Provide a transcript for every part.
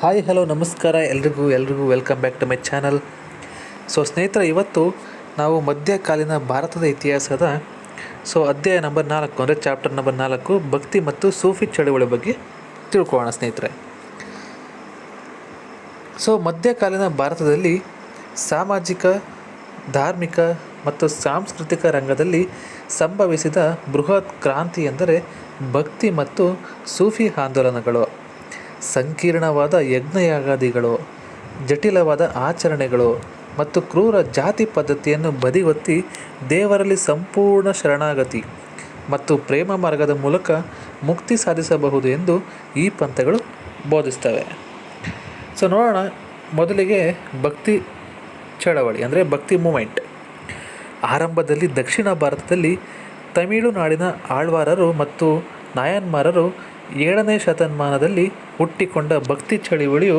Hi hello ನಮಸ್ಕಾರ ಎಲ್ರಿಗೂ welcome back to my channel. ಸ್ನೇಹಿತರೆ, ಇವತ್ತು ನಾವು ಮಧ್ಯಕಾಲೀನ ಭಾರತದ ಇತಿಹಾಸದ ಅಧ್ಯಾಯ ನಂಬರ್ 4 ಅಂದರೆ ಚಾಪ್ಟರ್ ನಂಬರ್ 4 ಭಕ್ತಿ ಮತ್ತು ಸೂಫಿ ಚಳುವಳಿ ಬಗ್ಗೆ ತಿಳ್ಕೊಳ್ಳೋಣ ಸ್ನೇಹಿತರೆ. ಮಧ್ಯಕಾಲೀನ ಭಾರತದಲ್ಲಿ ಸಾಮಾಜಿಕ, ಧಾರ್ಮಿಕ ಮತ್ತು ಸಾಂಸ್ಕೃತಿಕ ರಂಗದಲ್ಲಿ ಸಂಭವಿಸಿದ ಬೃಹತ್ ಕ್ರಾಂತಿ ಎಂದರೆ ಭಕ್ತಿ ಮತ್ತು ಸೂಫಿ ಆಂದೋಲನಗಳು. ಸಂಕೀರ್ಣವಾದ ಯಜ್ಞಯಾಗಾದಿಗಳು, ಜಟಿಲವಾದ ಆಚರಣೆಗಳು ಮತ್ತು ಕ್ರೂರ ಜಾತಿ ಪದ್ಧತಿಯನ್ನು ಬದಿಗೊತ್ತಿ ದೇವರಲ್ಲಿ ಸಂಪೂರ್ಣ ಶರಣಾಗತಿ ಮತ್ತು ಪ್ರೇಮ ಮಾರ್ಗದ ಮೂಲಕ ಮುಕ್ತಿ ಸಾಧಿಸಬಹುದು ಎಂದು ಈ ಪಂಥಗಳು ಬೋಧಿಸ್ತವೆ. ನೋಡೋಣ, ಮೊದಲಿಗೆ ಭಕ್ತಿ ಚಳವಳಿ ಅಂದರೆ ಭಕ್ತಿ ಮೂಮೆಂಟ್. ಆರಂಭದಲ್ಲಿ ದಕ್ಷಿಣ ಭಾರತದಲ್ಲಿ ತಮಿಳುನಾಡಿನ ಆಳ್ವಾರರು ಮತ್ತು ನಾಯನ್ಮಾರರು 7ನೇ ಶತಮಾನದಲ್ಲಿ ಹುಟ್ಟಿಕೊಂಡ ಭಕ್ತಿ ಚಳುವಳಿಯು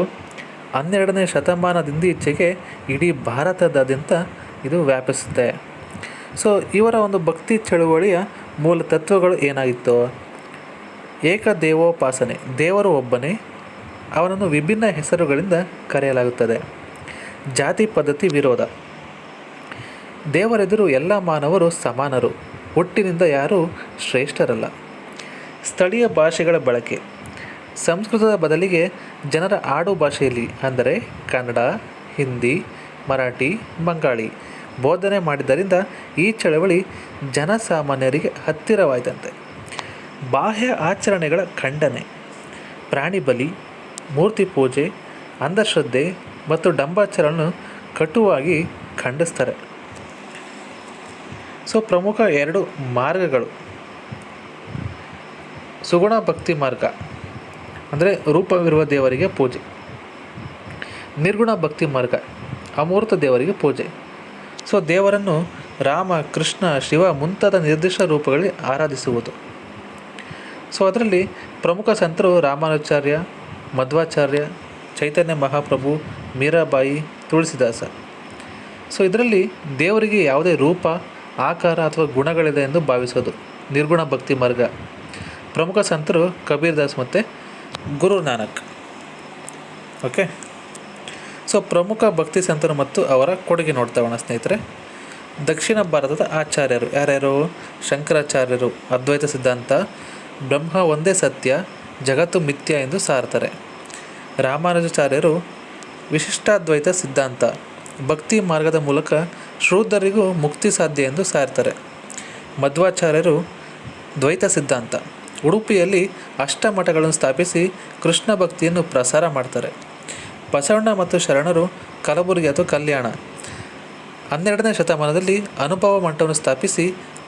12ನೇ ಶತಮಾನದಿಂದೀಚೆಗೆ ಇಡೀ ಭಾರತದಾದ್ಯಂತ ಇದು ವ್ಯಾಪಿಸುತ್ತೆ. ಇವರ ಒಂದು ಭಕ್ತಿ ಚಳುವಳಿಯ ಮೂಲ ತತ್ವಗಳು ಏನಾಗಿತ್ತು? ಏಕದೇವೋಪಾಸನೆ, ದೇವರು ಒಬ್ಬನೇ, ಅವನನ್ನು ವಿಭಿನ್ನ ಹೆಸರುಗಳಿಂದ ಕರೆಯಲಾಗುತ್ತದೆ. ಜಾತಿ ಪದ್ಧತಿ ವಿರೋಧ, ದೇವರೆದುರು ಎಲ್ಲ ಮಾನವರು ಸಮಾನರು, ಹುಟ್ಟಿನಿಂದ ಯಾರೂ ಶ್ರೇಷ್ಠರಲ್ಲ. ಸ್ಥಳೀಯ ಭಾಷೆಗಳ ಬಳಕೆ, ಸಂಸ್ಕೃತದ ಬದಲಿಗೆ ಜನರ ಆಡು ಭಾಷೆಯಲ್ಲಿ ಅಂದರೆ ಕನ್ನಡ, ಹಿಂದಿ, ಮರಾಠಿ, ಬಂಗಾಳಿ ಬೋಧನೆ ಮಾಡಿದ್ದರಿಂದ ಈ ಚಳವಳಿ ಜನಸಾಮಾನ್ಯರಿಗೆ ಹತ್ತಿರವಾಯಿತಂತೆ. ಬಾಹ್ಯ ಆಚರಣೆಗಳ ಖಂಡನೆ, ಪ್ರಾಣಿ ಬಲಿ, ಮೂರ್ತಿ ಪೂಜೆ, ಅಂಧಶ್ರದ್ಧೆ ಮತ್ತು ಡಂಬಾಚಾರವನ್ನು ಕಟುವಾಗಿ ಖಂಡಿಸ್ತಾರೆ. ಪ್ರಮುಖ 2 ಮಾರ್ಗಗಳು: ಸುಗುಣ ಭಕ್ತಿ ಮಾರ್ಗ ಅಂದರೆ ರೂಪವಿರುವ ದೇವರಿಗೆ ಪೂಜೆ, ನಿರ್ಗುಣ ಭಕ್ತಿ ಮಾರ್ಗ ಅಮೂರ್ತ ದೇವರಿಗೆ ಪೂಜೆ. ದೇವರನ್ನು ರಾಮ, ಕೃಷ್ಣ, ಶಿವ ಮುಂತಾದ ನಿರ್ದಿಷ್ಟ ರೂಪಗಳಲ್ಲಿ ಆರಾಧಿಸುವುದು. ಅದರಲ್ಲಿ ಪ್ರಮುಖ ಸಂತರು ರಾಮಾನುಜಾಚಾರ್ಯ, ಮಧ್ವಾಚಾರ್ಯ, ಚೈತನ್ಯ ಮಹಾಪ್ರಭು, ಮೀರಾಬಾಯಿ, ತುಳಸಿದಾಸ. ಇದರಲ್ಲಿ ದೇವರಿಗೆ ಯಾವುದೇ ರೂಪ, ಆಕಾರ ಅಥವಾ ಗುಣಗಳಿದೆ ಎಂದು ಭಾವಿಸೋದು ನಿರ್ಗುಣ ಭಕ್ತಿ ಮಾರ್ಗ. ಪ್ರಮುಖ ಸಂತರು ಕಬೀರ್ ದಾಸ್ ಮತ್ತು ಗುರು ನಾನಕ್. ಓಕೆ, ಪ್ರಮುಖ ಭಕ್ತಿ ಸಂತರು ಮತ್ತು ಅವರ ಕೊಡುಗೆ ನೋಡ್ತಾವಣ ಸ್ನೇಹಿತರೆ. ದಕ್ಷಿಣ ಭಾರತದ ಆಚಾರ್ಯರು ಯಾರ್ಯಾರು? ಶಂಕರಾಚಾರ್ಯರು ಅದ್ವೈತ ಸಿದ್ಧಾಂತ, ಬ್ರಹ್ಮ ಒಂದೇ ಸತ್ಯ, ಜಗತ್ತು ಮಿಥ್ಯ ಎಂದು ಸಾರ್ತಾರೆ. ರಾಮಾನುಜಾಚಾರ್ಯರು ವಿಶಿಷ್ಟಾದ್ವೈತ ಸಿದ್ಧಾಂತ, ಭಕ್ತಿ ಮಾರ್ಗದ ಮೂಲಕ ಶೂದ್ರರಿಗೂ ಮುಕ್ತಿ ಸಾಧ್ಯ ಎಂದು ಸಾರ್ತಾರೆ. ಮಧ್ವಾಚಾರ್ಯರು ದ್ವೈತ ಸಿದ್ಧಾಂತ, ಉಡುಪಿಯಲ್ಲಿ ಅಷ್ಟಮಠಗಳನ್ನು ಸ್ಥಾಪಿಸಿ ಕೃಷ್ಣ ಭಕ್ತಿಯನ್ನು ಪ್ರಸಾರ ಮಾಡ್ತಾರೆ. ಬಸವಣ್ಣ ಮತ್ತು ಶರಣರು ಕಲಬುರಗಿ ಅಥವಾ ಕಲ್ಯಾಣ 12ನೇ ಶತಮಾನದಲ್ಲಿ ಅನುಭವ ಮಠವನ್ನು ಸ್ಥಾಪಿಸಿ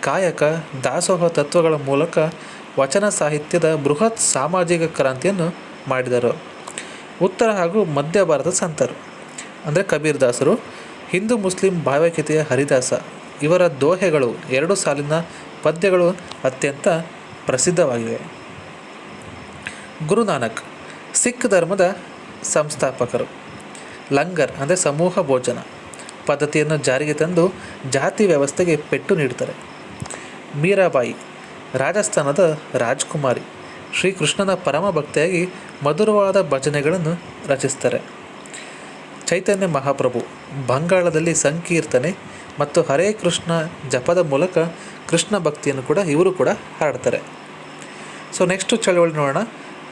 ಕಾಯಕ, ದಾಸೋಹ ತತ್ವಗಳ ಮೂಲಕ ವಚನ ಸಾಹಿತ್ಯದ ಬೃಹತ್ ಸಾಮಾಜಿಕ ಕ್ರಾಂತಿಯನ್ನು ಮಾಡಿದರು. ಉತ್ತರ ಹಾಗೂ ಮಧ್ಯ ಭಾರತದ ಸಂತರು ಅಂದರೆ ಕಬೀರ್ ದಾಸರು, ಹಿಂದೂ ಮುಸ್ಲಿಂ ಭಾವೈಕ್ಯತೆಯ ಹರಿದಾಸ. ಇವರ ದೋಹೆಗಳು 2 ಸಾಲಿನ ಪದ್ಯಗಳು ಅತ್ಯಂತ ಪ್ರಸಿದ್ಧವಾಗಿವೆ. ಗುರು ನಾನಕ್ ಸಿಖ್ ಧರ್ಮದ ಸಂಸ್ಥಾಪಕರು. ಲಂಗರ್ ಅಂದರೆ ಸಮೂಹ ಭೋಜನ ಪದ್ಧತಿಯನ್ನು ಜಾರಿಗೆ ತಂದು ಜಾತಿ ವ್ಯವಸ್ಥೆಗೆ ಪೆಟ್ಟು ನೀಡುತ್ತಾರೆ. ಮೀರಾಬಾಯಿ ರಾಜಸ್ಥಾನದ ರಾಜ್ಕುಮಾರಿ, ಶ್ರೀಕೃಷ್ಣನ ಪರಮ ಭಕ್ತಿಯಾಗಿ ಮಧುರವಾದ ಭಜನೆಗಳನ್ನು ರಚಿಸ್ತಾರೆ. ಚೈತನ್ಯ ಮಹಾಪ್ರಭು ಬಂಗಾಳದಲ್ಲಿ ಸಂಕೀರ್ತನೆ ಮತ್ತು ಹರೇ ಕೃಷ್ಣ ಜಪದ ಮೂಲಕ ಕೃಷ್ಣ ಭಕ್ತಿಯನ್ನು ಇವರು ಕೂಡ ಹಾಡ್ತಾರೆ. ನೆಕ್ಸ್ಟ್ ಚಳವಳಿ ನೋಡೋಣ,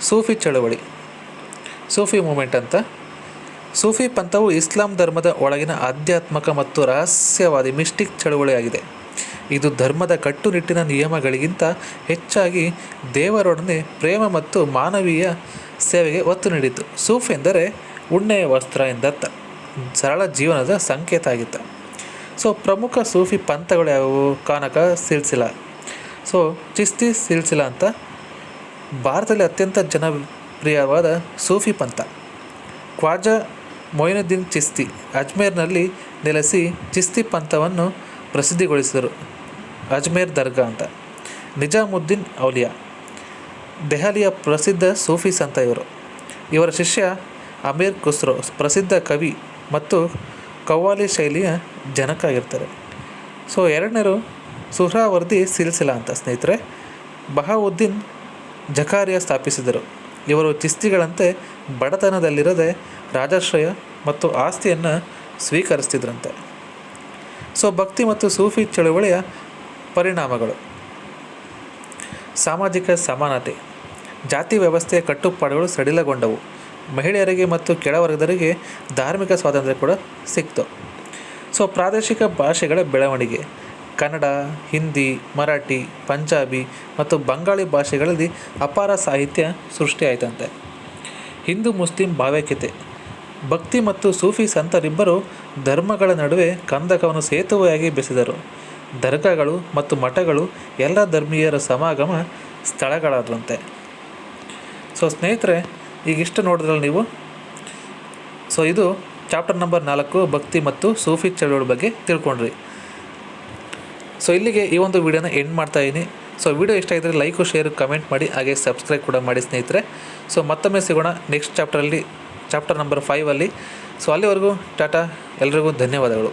ಸೂಫಿ ಚಳವಳಿ, ಸೂಫಿ ಮೂಮೆಂಟ್ ಅಂತ. ಸೂಫಿ ಪಂಥವು ಇಸ್ಲಾಂ ಧರ್ಮದ ಒಳಗಿನ ಆಧ್ಯಾತ್ಮಿಕ ಮತ್ತು ರಹಸ್ಯವಾದಿ ಮಿಸ್ಟಿಕ್ ಚಳವಳಿಯಾಗಿದೆ. ಇದು ಧರ್ಮದ ಕಟ್ಟುನಿಟ್ಟಿನ ನಿಯಮಗಳಿಗಿಂತ ಹೆಚ್ಚಾಗಿ ದೇವರೊಡನೆ ಪ್ರೇಮ ಮತ್ತು ಮಾನವೀಯ ಸೇವೆಗೆ ಒತ್ತು ನೀಡಿತು. ಸೂಫ್ ಎಂದರೆ ಉಣ್ಣೆಯ ವಸ್ತ್ರ ಎಂದರ್ಥ, ಸರಳ ಜೀವನದ ಸಂಕೇತ ಆಗಿತ್ತು. ಪ್ರಮುಖ ಸೂಫಿ ಪಂಥಗಳು ಯಾವುವು? ಕಾನಕ ಸಿಲ್ಸಿಲಾ, ಚಿಸ್ತಿ ಸಿಲ್ಸಿಲಾ ಅಂತ ಭಾರತದಲ್ಲಿ ಅತ್ಯಂತ ಜನಪ್ರಿಯವಾದ ಸೂಫಿ ಪಂಥ. ಖ್ವಾಜಾ ಮೊಯಿನುದ್ದೀನ್ ಚಿಸ್ತಿ ಅಜ್ಮೇರ್ನಲ್ಲಿ ನೆಲೆಸಿ ಚಿಸ್ತಿ ಪಂಥವನ್ನು ಪ್ರಸಿದ್ಧಿಗೊಳಿಸಿದರು. ಅಜ್ಮೇರ್ ದರ್ಗಾ ಅಂತ. ನಿಜಾಮುದ್ದೀನ್ ಔಲಿಯಾ ದೆಹಲಿಯ ಪ್ರಸಿದ್ಧ ಸೂಫಿ ಸಂತ ಇವರು. ಇವರ ಶಿಷ್ಯ ಅಮೀರ್ ಖುಸ್ರೋ ಪ್ರಸಿದ್ಧ ಕವಿ ಮತ್ತು ಕವ್ವಾಲಿ ಶೈಲಿಯ ಜನಕ ಆಗಿರ್ತಾರೆ. ಎರಡನೇರು ಸುಹ್ರಾವರ್ದಿ ಸಿಲ್ಸಿಲಾ ಅಂತ ಸ್ನೇಹಿತರೆ. ಬಹಾವುದ್ದೀನ್ ಜಕಾರಿಯಾ ಸ್ಥಾಪಿಸಿದರು. ಇವರು ಚಿಸ್ತಿಗಳಂತೆ ಬಡತನದಲ್ಲಿರದೆ ರಾಜಾಶ್ರಯ ಮತ್ತು ಆಸ್ತಿಯನ್ನು ಸ್ವೀಕರಿಸ್ತಿದ್ರಂತೆ. ಸೊ ಭಕ್ತಿ ಮತ್ತು ಸೂಫಿ ಚಳುವಳಿಯ ಪರಿಣಾಮಗಳು: ಸಾಮಾಜಿಕ ಸಮಾನತೆ, ಜಾತಿ ವ್ಯವಸ್ಥೆಯ ಕಟ್ಟುಪಾಡುಗಳು ಸಡಿಲಗೊಂಡವು. ಮಹಿಳೆಯರಿಗೆ ಮತ್ತು ಕೆಳವರ್ಗದವರಿಗೆ ಧಾರ್ಮಿಕ ಸ್ವಾತಂತ್ರ್ಯ ಕೂಡ ಸಿಕ್ತು. ಸೊ ಪ್ರಾದೇಶಿಕ ಭಾಷೆಗಳ ಬೆಳವಣಿಗೆ: ಕನ್ನಡ, ಹಿಂದಿ, ಮರಾಠಿ, ಪಂಜಾಬಿ ಮತ್ತು ಬಂಗಾಳಿ ಭಾಷೆಗಳಲ್ಲಿ ಅಪಾರ ಸಾಹಿತ್ಯ ಸೃಷ್ಟಿಯಾಯಿತಂತೆ. ಹಿಂದೂ ಮುಸ್ಲಿಂ ಭಾವೈಕ್ಯತೆ: ಭಕ್ತಿ ಮತ್ತು ಸೂಫಿ ಸಂತರಿಬ್ಬರು ಧರ್ಮಗಳ ನಡುವೆ ಕಂದಕವನ್ನು ಸೇತುವೆಯಾಗಿ ಬೆಸೆದರು. ದರ್ಗಾಗಳು ಮತ್ತು ಮಠಗಳು ಎಲ್ಲ ಧರ್ಮೀಯರ ಸಮಾಗಮ ಸ್ಥಳಗಳಾದಂತೆ. ಸೊ ಸ್ನೇಹಿತರೆ, ಈಗಿಷ್ಟು ನೋಡಿದ್ರಲ್ಲ ನೀವು. ಸೊ ಇದು ಚಾಪ್ಟರ್ ನಂಬರ್ 4 ಭಕ್ತಿ ಮತ್ತು ಸೂಫಿ ಚಳುವಳಿ ಬಗ್ಗೆ ತಿಳ್ಕೊಂಡ್ರಿ. ಸೊ ಇಲ್ಲಿಗೆ ಈ ಒಂದು ವಿಡಿಯೋನ ಎಂಡ್ ಮಾಡ್ತಾ ಇದ್ದೀನಿ. ಸೊ ವಿಡಿಯೋ ಇಷ್ಟ ಆಗಿದ್ರೆ ಲೈಕು, ಶೇರು, ಕಮೆಂಟ್ ಮಾಡಿ, ಹಾಗೆ ಸಬ್ಸ್ಕ್ರೈಬ್ ಕೂಡ ಮಾಡಿ ಸ್ನೇಹಿತರೆ. ಸೊ ಮತ್ತೊಮ್ಮೆ ಸಿಗೋಣ ನೆಕ್ಸ್ಟ್ ಚಾಪ್ಟರ್ ನಂಬರ್ 5 ಅಲ್ಲಿ. ಸೊ ಅಲ್ಲಿವರೆಗೂ ಟಾಟಾ, ಎಲ್ರಿಗೂ ಧನ್ಯವಾದಗಳು.